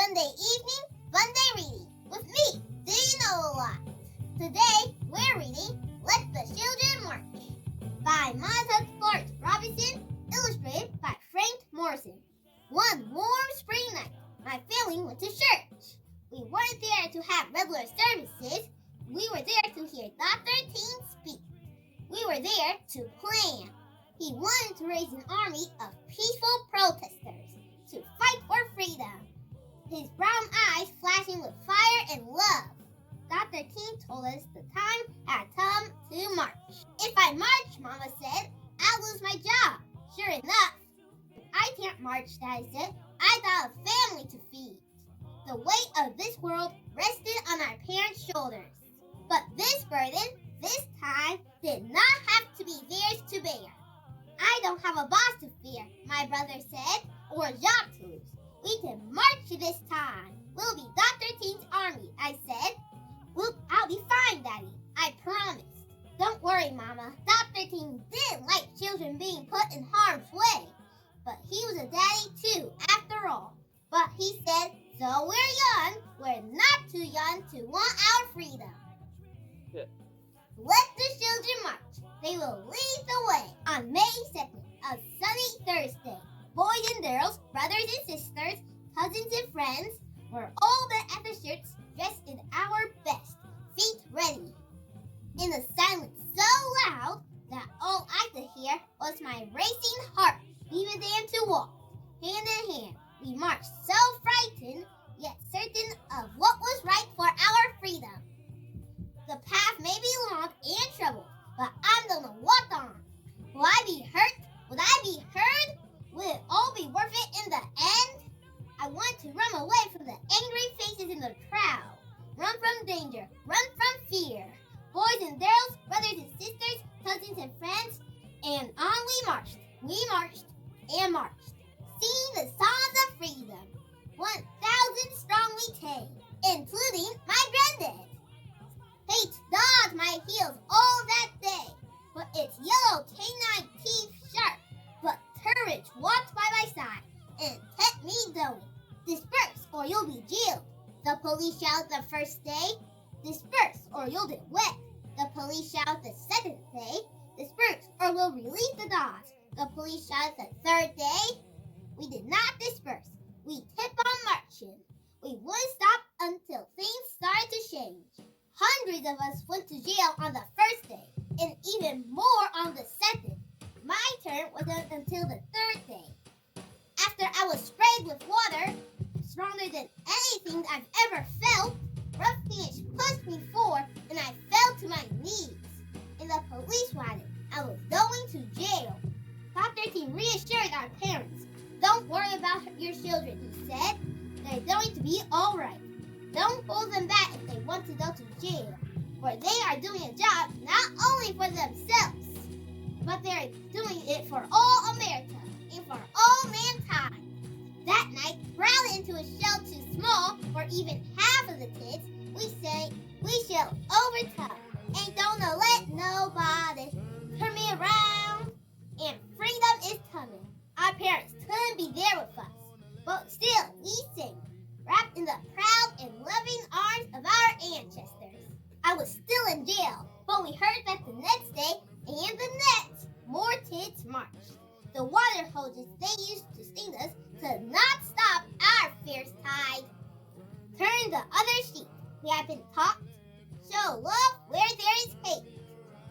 Sunday evening Funday reading with me, DoYouNOAHlot. Today we're reading Let the Children March by Monica Clark Robinson, illustrated by Frank Morrison. One warm spring night, my family went to church. We weren't there to have regular services. We were there to hear Dr. King speak. We were there to plan. He wanted to raise an army of peaceful protesters to fight for freedom. His brown eyes flashing with fire and love. Dr. King told us the time had come to march. If I march, Mama said, I'll lose my job. Sure enough. I can't march, Daddy said. I got a family to feed. The weight of this world rested on our parents' shoulders. But this burden, this time, did not have to be theirs to bear. I don't have a boss to fear, my brother said, or a job to lose. We can march this time. We'll be Dr. King's army, I said. I'll be fine, Daddy, I promised. Don't worry, Mama. Dr. King didn't like children being put in harm's way. But he was a daddy too, after all. But he said, so we're young, we're not too young to want our freedom. Yeah. Let the children march. They will lead the way on May 2nd, a sunny Thursday. Boys and girls, brothers and sisters, cousins and friends, we're all the Athashirts dressed in our best, feet ready. In the silence so loud that all I could hear was my racing heart leaving them to walk, hand in hand. We marched so frightened, yet certain of what was right for our freedom. The path may be long and troubled, but I'm gonna walk on. Will I be hurt? Would I be heard? Will it all be worth it in the end? I want to run away from the angry faces in the crowd. Run from danger, run from fear. Boys and girls, brothers and sisters, cousins and friends, and on we marched and marched, singing the songs of freedom. 1,000 strong we came, including my granddad. Hate dogged my heels all that day, but its yellow canine teeth sharp. But courage walked by my side and kept me going. Disperse or you'll be jailed, the police shouted the first day. Disperse or you'll get wet, the police shouted the second day. Disperse or we'll release the dogs, the police shouted the third day. We did not disperse. We kept on marching. We wouldn't stop until things started to change. Hundreds of us went to jail on the first day, and even more on the second. My turn wasn't until the third day. After I was sprayed with water, stronger than anything I've ever felt, ruffians pushed me forward and I fell to my knees. In the police wagon, I was going to jail. Dr. King reassured our parents. Don't worry about your children, he said. They're going to be all right. Don't hold them back if they want to go to jail, for they are doing a job not only for themselves, but they're doing it for all America and for all mankind. That night, crowded into a shell too small for even half of the kids, we say, we shall overcome. Ain't gonna let nobody turn me around. And freedom is coming. Our parents couldn't be there with us, but still we sing, wrapped in the proud and loving arms of our ancestors. I was still in jail, but we heard that the next day and the next, more kids marched. The water hoses they used to sting us could not stop our fierce tide. Turn the other cheek, we have been taught. Show love where there is hate.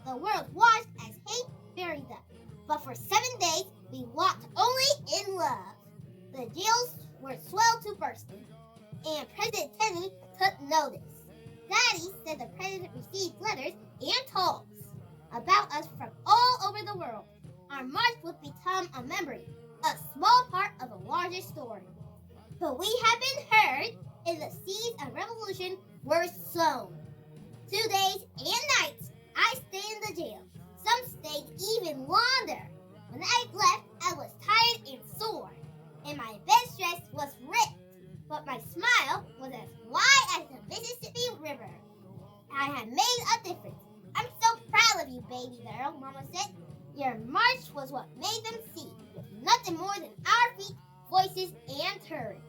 The world washed as hate buried them. But for 7 days, we walked only in love. The jails were swelled to bursting, and President Kennedy took notice. Daddy said the president received letters and calls about us from all over the world. Our march would become a memory, a small part of a larger story. But we have been heard, and the seeds of revolution were sown. 2 days and nights, I stayed in the jail. Some stayed even longer. When I left, I was tired and sore, and my bed dress was ripped, but my smile was as wide as the Mississippi River. I had made a difference. I'm so proud of you, baby girl, Mama said. Your march was what made them see, with nothing more than our feet, voices, and courage.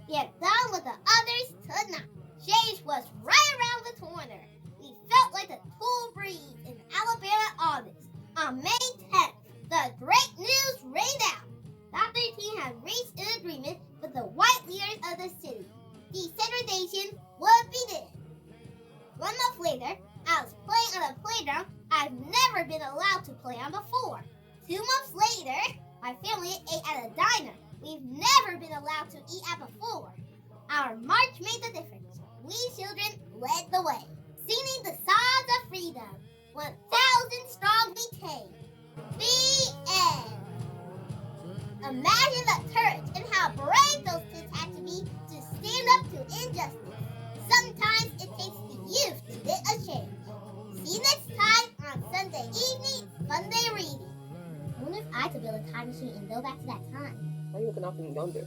Yet done what the others could not. Change was right around the corner. We felt like a cool breeze in Alabama August. On May 10th, the great news rained out. Dr. King had reached an agreement with the white leaders of the city. Desegregation would begin. 1 month later, I was playing on a playground I've never been allowed to play on before. 2 months later, my family ate at a diner we've never been allowed to eat at before. Our march made the difference. We children led the way, singing the songs of freedom. 1,000 strong we came. The end. Imagine the courage and how brave those kids had to be to stand up to injustice. Sometimes it takes the youth to get a change. See you next time on Sunday evening, Funday reading. I wonder if I could build a time machine and go back to that time. Why are you looking off and yonder?